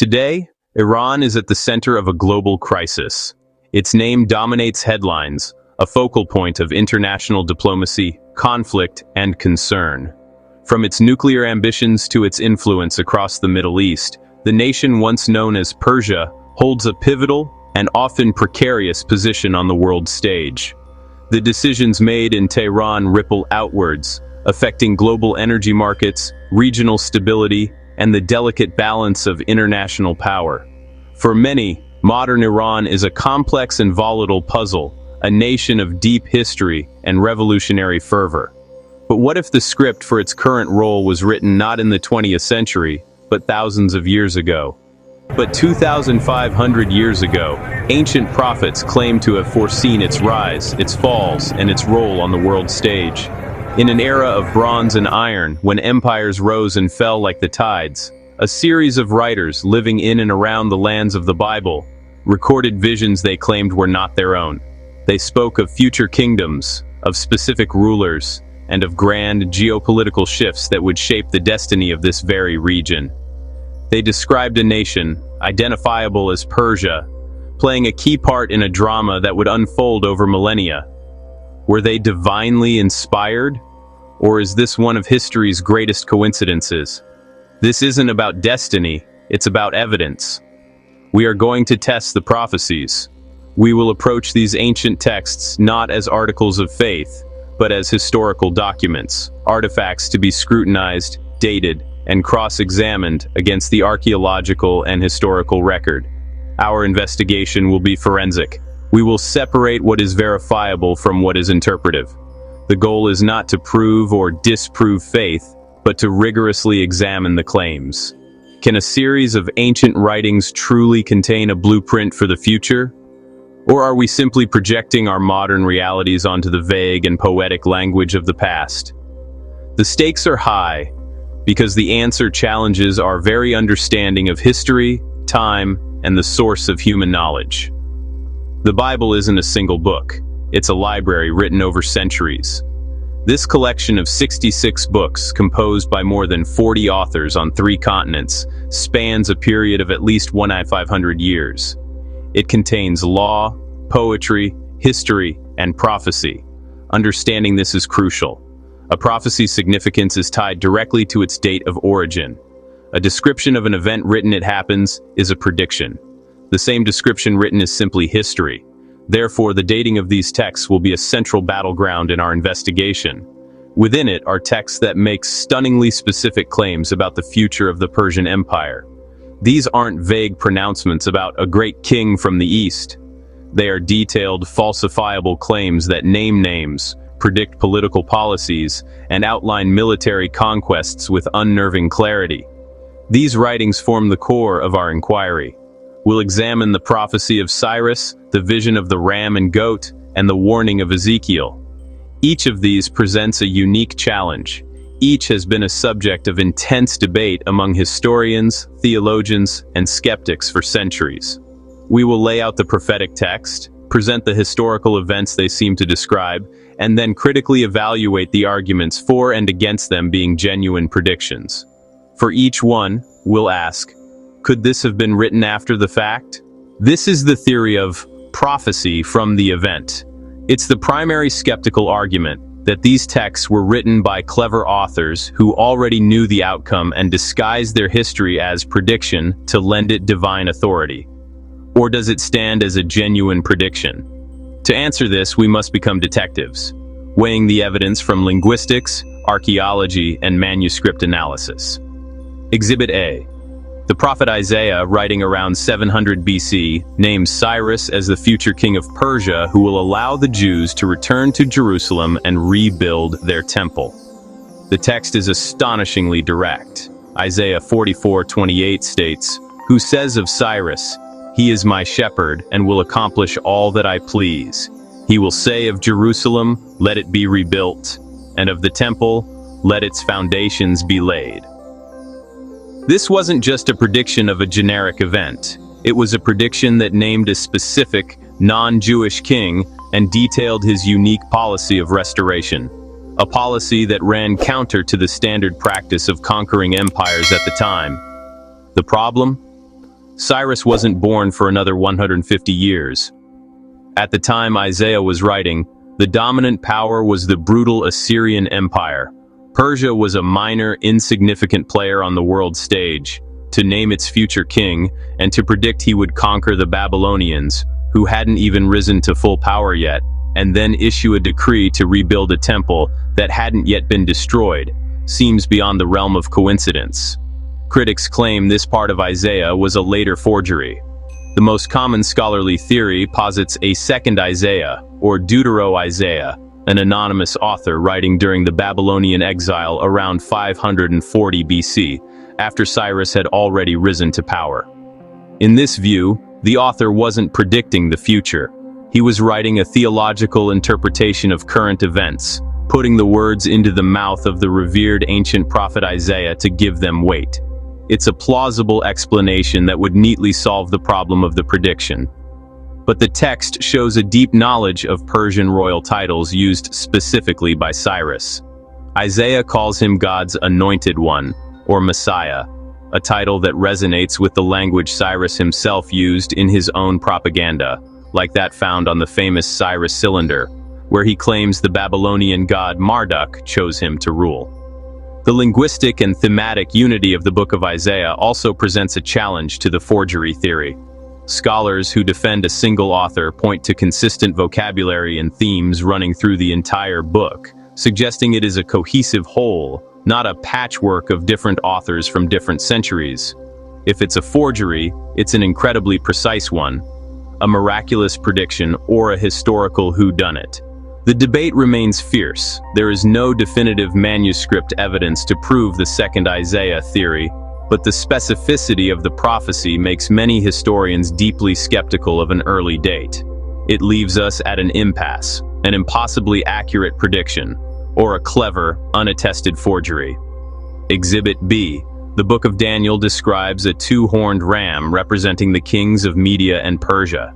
Today, Iran is at the center of a global crisis. Its name dominates headlines, a focal point of international diplomacy, conflict, and concern. From its nuclear ambitions to its influence across the Middle East, the nation once known as Persia holds a pivotal and often precarious position on the world stage. The decisions made in Tehran ripple outwards, affecting global energy markets, regional stability, and the delicate balance of international power. For many, modern Iran is a complex and volatile puzzle, a nation of deep history and revolutionary fervor. But what if the script for its current role was written not in the 20th century, but thousands of years ago? But 2,500 years ago, ancient prophets claimed to have foreseen its rise, its falls, and its role on the world stage. In an era of bronze and iron, when empires rose and fell like the tides, a series of writers living in and around the lands of the Bible recorded visions they claimed were not their own. They spoke of future kingdoms, of specific rulers, and of grand geopolitical shifts that would shape the destiny of this very region. They described a nation, identifiable as Persia, playing a key part in a drama that would unfold over millennia. Were they divinely inspired? Or is this one of history's greatest coincidences? This isn't about destiny, it's about evidence. We are going to test the prophecies. We will approach these ancient texts not as articles of faith, but as historical documents, artifacts to be scrutinized, dated, and cross-examined against the archaeological and historical record. Our investigation will be forensic. We will separate what is verifiable from what is interpretive. The goal is not to prove or disprove faith, but to rigorously examine the claims. Can a series of ancient writings truly contain a blueprint for the future? Or are we simply projecting our modern realities onto the vague and poetic language of the past? The stakes are high, because the answer challenges our very understanding of history, time, and the source of human knowledge. The Bible isn't a single book. It's a library written over centuries. This collection of 66 books, composed by more than 40 authors on 3 continents, spans a period of at least 1,500 years. It contains law, poetry, history, and prophecy. Understanding this is crucial. A prophecy's significance is tied directly to its date of origin. A description of an event written it happens is a prediction. The same description written is simply history. Therefore, the dating of these texts will be a central battleground in our investigation. Within it are texts that make stunningly specific claims about the future of the Persian Empire. These aren't vague pronouncements about a great king from the east. They are detailed, falsifiable claims that name names, predict political policies, and outline military conquests with unnerving clarity. These writings form the core of our inquiry. We'll examine the prophecy of Cyrus, the vision of the ram and goat, and the warning of Ezekiel. Each of these presents a unique challenge. Each has been a subject of intense debate among historians, theologians, and skeptics for centuries. We will lay out the prophetic text, present the historical events they seem to describe, and then critically evaluate the arguments for and against them being genuine predictions. For each one, we'll ask, could this have been written after the fact? This is the theory of prophecy from the event. It's the primary skeptical argument that these texts were written by clever authors who already knew the outcome and disguised their history as prediction to lend it divine authority. Or does it stand as a genuine prediction? To answer this, we must become detectives, weighing the evidence from linguistics, archaeology, and manuscript analysis. Exhibit A. The prophet Isaiah, writing around 700 BC, names Cyrus as the future king of Persia who will allow the Jews to return to Jerusalem and rebuild their temple. The text is astonishingly direct. Isaiah 44:28 states, "Who says of Cyrus, 'He is my shepherd and will accomplish all that I please.' He will say of Jerusalem, 'Let it be rebuilt,' and of the temple, 'Let its foundations be laid.'" This wasn't just a prediction of a generic event. It was a prediction that named a specific, non-Jewish king and detailed his unique policy of restoration. A policy that ran counter to the standard practice of conquering empires at the time. The problem? Cyrus wasn't born for another 150 years. At the time Isaiah was writing, the dominant power was the brutal Assyrian Empire. Persia was a minor, insignificant player on the world stage, to name its future king, and to predict he would conquer the Babylonians, who hadn't even risen to full power yet, and then issue a decree to rebuild a temple that hadn't yet been destroyed, seems beyond the realm of coincidence. Critics claim this part of Isaiah was a later forgery. The most common scholarly theory posits a second Isaiah, or Deutero-Isaiah, an anonymous author writing during the Babylonian exile around 540 BC, after Cyrus had already risen to power. In this view, the author wasn't predicting the future. He was writing a theological interpretation of current events, putting the words into the mouth of the revered ancient prophet Isaiah to give them weight. It's a plausible explanation that would neatly solve the problem of the prediction. But the text shows a deep knowledge of Persian royal titles used specifically by Cyrus. Isaiah calls him God's anointed one, or Messiah, a title that resonates with the language Cyrus himself used in his own propaganda, like that found on the famous Cyrus cylinder, where he claims the Babylonian god Marduk chose him to rule. The linguistic and thematic unity of the book of Isaiah also presents a challenge to the forgery theory. Scholars who defend a single author point to consistent vocabulary and themes running through the entire book, suggesting it is a cohesive whole, not a patchwork of different authors from different centuries. If it's a forgery, it's an incredibly precise one, a miraculous prediction, or a historical whodunit. The debate remains fierce. There is no definitive manuscript evidence to prove the second Isaiah theory, but the specificity of the prophecy makes many historians deeply skeptical of an early date. It leaves us at an impasse, an impossibly accurate prediction, or a clever, unattested forgery. Exhibit B. The Book of Daniel describes a two-horned ram representing the kings of Media and Persia.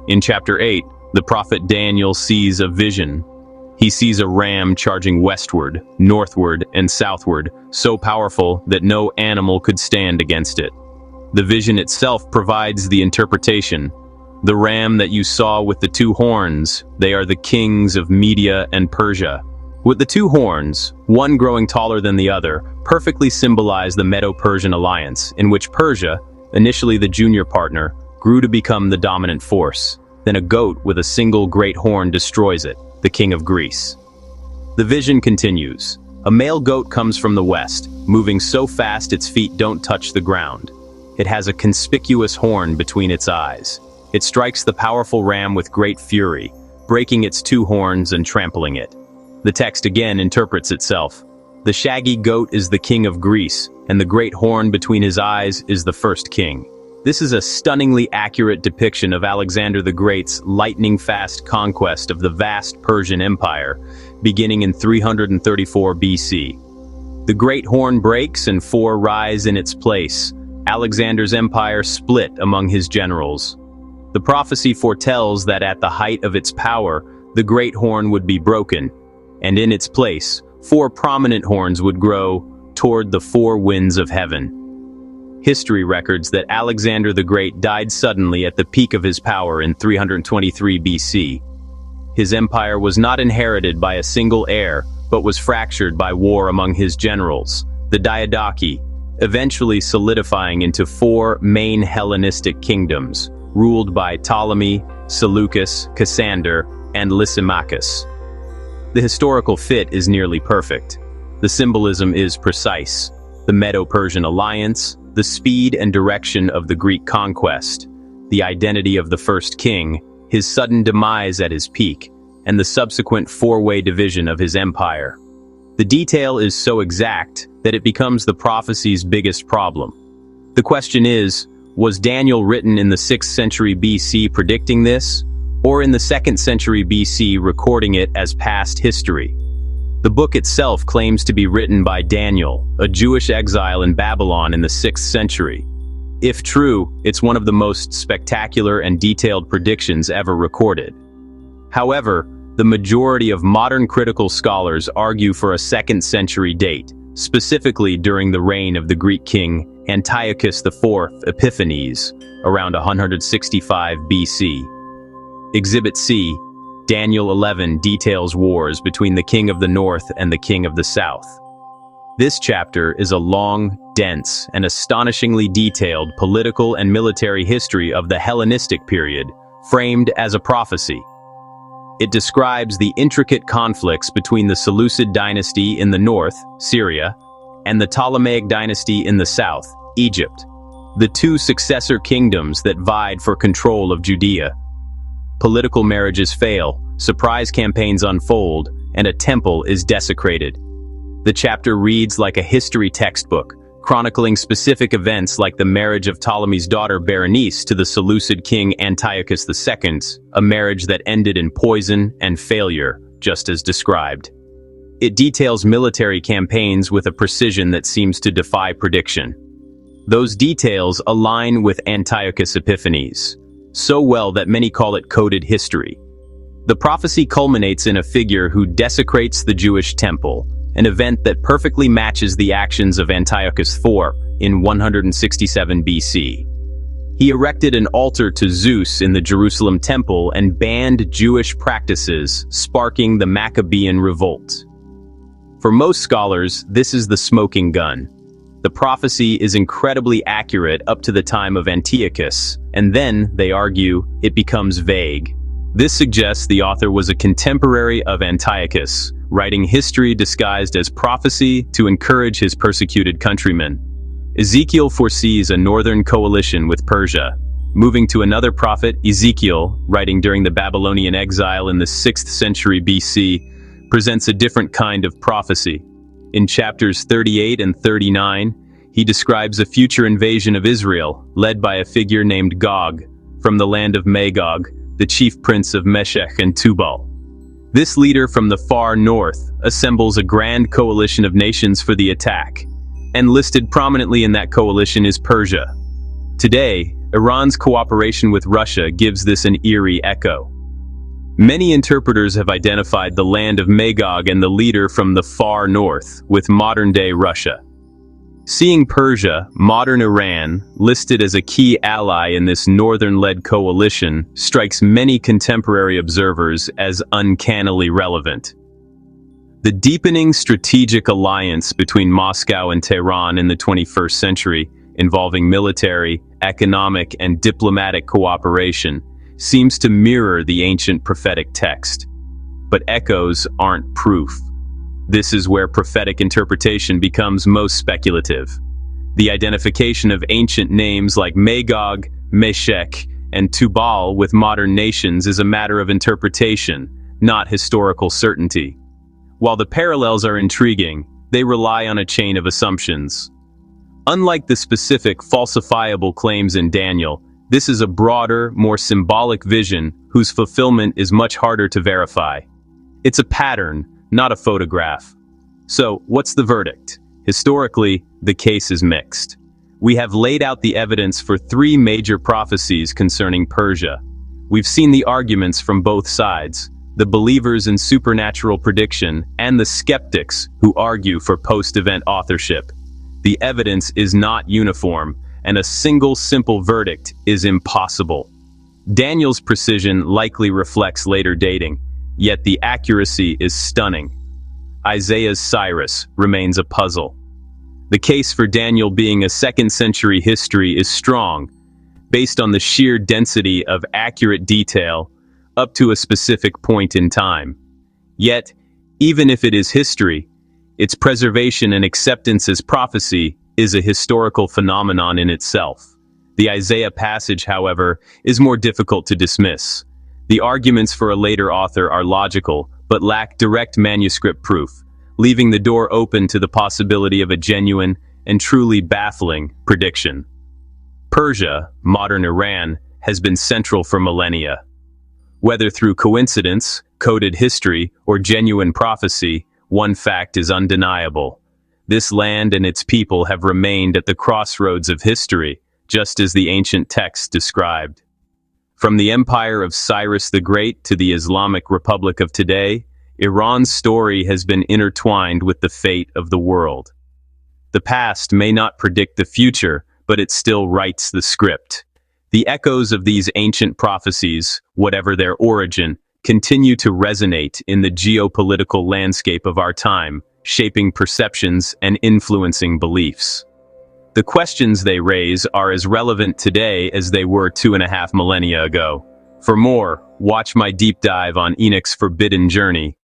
In chapter 8, the prophet Daniel sees a vision. He sees a ram charging westward, northward, and southward, so powerful that no animal could stand against it. The vision itself provides the interpretation. The ram that you saw with the two horns, they are the kings of Media and Persia. With the two horns, one growing taller than the other, perfectly symbolize the Medo-Persian alliance, in which Persia, initially the junior partner, grew to become the dominant force. Then a goat with a single great horn destroys it, the king of Greece. The vision continues. A male goat comes from the west, moving so fast its feet don't touch the ground. It has a conspicuous horn between its eyes. It strikes the powerful ram with great fury, breaking its two horns and trampling it. The text again interprets itself. The shaggy goat is the king of Greece, and the great horn between his eyes is the first king. This is a stunningly accurate depiction of Alexander the Great's lightning-fast conquest of the vast Persian Empire, beginning in 334 BC. The great horn breaks and four rise in its place. Alexander's empire split among his generals. The prophecy foretells that at the height of its power, the great horn would be broken, and in its place, four prominent horns would grow toward the four winds of heaven. History records that Alexander the Great died suddenly at the peak of his power in 323 BC. His empire was not inherited by a single heir, but was fractured by war among his generals, the Diadochi, eventually solidifying into four main Hellenistic kingdoms, ruled by Ptolemy, Seleucus, Cassander, and Lysimachus. The historical fit is nearly perfect. The symbolism is precise. The Medo-Persian alliance, the speed and direction of the Greek conquest, the identity of the first king, his sudden demise at his peak, and the subsequent four-way division of his empire. The detail is so exact that it becomes the prophecy's biggest problem. The question is, was Daniel written in the 6th century BC predicting this, or in the 2nd century BC recording it as past history? The book itself claims to be written by Daniel, a Jewish exile in Babylon in the 6th century. If true, it's one of the most spectacular and detailed predictions ever recorded. However, the majority of modern critical scholars argue for a 2nd century date, specifically during the reign of the Greek king Antiochus IV Epiphanes, around 165 BC. Exhibit C, Daniel 11 details wars between the king of the north and the king of the south. This chapter is a long, dense, and astonishingly detailed political and military history of the Hellenistic period, framed as a prophecy. It describes the intricate conflicts between the Seleucid dynasty in the north, Syria, and the Ptolemaic dynasty in the south, Egypt, the two successor kingdoms that vied for control of Judea. Political marriages fail, surprise campaigns unfold, and a temple is desecrated. The chapter reads like a history textbook, chronicling specific events like the marriage of Ptolemy's daughter Berenice to the Seleucid king Antiochus II, a marriage that ended in poison and failure, just as described. It details military campaigns with a precision that seems to defy prediction. Those details align with Antiochus Epiphanes, so well that many call it coded history. The prophecy culminates in a figure who desecrates the Jewish temple, an event that perfectly matches the actions of Antiochus IV in 167 BC. He erected an altar to Zeus in the Jerusalem temple and banned Jewish practices, sparking the Maccabean revolt. For most scholars, this is the smoking gun. The prophecy is incredibly accurate up to the time of Antiochus, and then, they argue, it becomes vague. This suggests the author was a contemporary of Antiochus, writing history disguised as prophecy to encourage his persecuted countrymen. Ezekiel foresees a northern coalition with Persia. Moving to another prophet, Ezekiel, writing during the Babylonian exile in the 6th century BC, presents a different kind of prophecy. In chapters 38 and 39, he describes a future invasion of Israel, led by a figure named Gog, from the land of Magog, the chief prince of Meshech and Tubal. This leader from the far north assembles a grand coalition of nations for the attack, and listed prominently in that coalition is Persia. Today, Iran's cooperation with Russia gives this an eerie echo. Many interpreters have identified the land of Magog and the leader from the far north with modern-day Russia. Seeing Persia, modern Iran, listed as a key ally in this northern-led coalition strikes many contemporary observers as uncannily relevant. The deepening strategic alliance between Moscow and Tehran in the 21st century, involving military, economic, and diplomatic cooperation, seems to mirror the ancient prophetic text. But echoes aren't proof. This is where prophetic interpretation becomes most speculative. The identification of ancient names like Magog, Meshech, and Tubal with modern nations is a matter of interpretation, not historical certainty. While the parallels are intriguing, they rely on a chain of assumptions. Unlike the specific falsifiable claims in Daniel, this is a broader, more symbolic vision whose fulfillment is much harder to verify. It's a pattern, not a photograph. So, what's the verdict? Historically, the case is mixed. We have laid out the evidence for 3 major prophecies concerning Persia. We've seen the arguments from both sides, the believers in supernatural prediction and the skeptics who argue for post-event authorship. The evidence is not uniform, and a single simple verdict is impossible. Daniel's precision likely reflects later dating, yet the accuracy is stunning. Isaiah's Cyrus remains a puzzle. The case for Daniel being a 2nd century history is strong, based on the sheer density of accurate detail up to a specific point in time. Yet, even if it is history, its preservation and acceptance as prophecy is a historical phenomenon in itself. The Isaiah passage, however, is more difficult to dismiss. The arguments for a later author are logical, but lack direct manuscript proof, leaving the door open to the possibility of a genuine and truly baffling prediction. Persia, modern Iran, has been central for millennia. Whether through coincidence, coded history, or genuine prophecy, one fact is undeniable. This land and its people have remained at the crossroads of history, just as the ancient texts described. From the empire of Cyrus the Great to the Islamic Republic of today, Iran's story has been intertwined with the fate of the world. The past may not predict the future, but it still writes the script. The echoes of these ancient prophecies, whatever their origin, continue to resonate in the geopolitical landscape of our time, shaping perceptions and influencing beliefs. The questions they raise are as relevant today as they were 2.5 millennia ago. For more, watch my deep dive on Enoch's forbidden journey,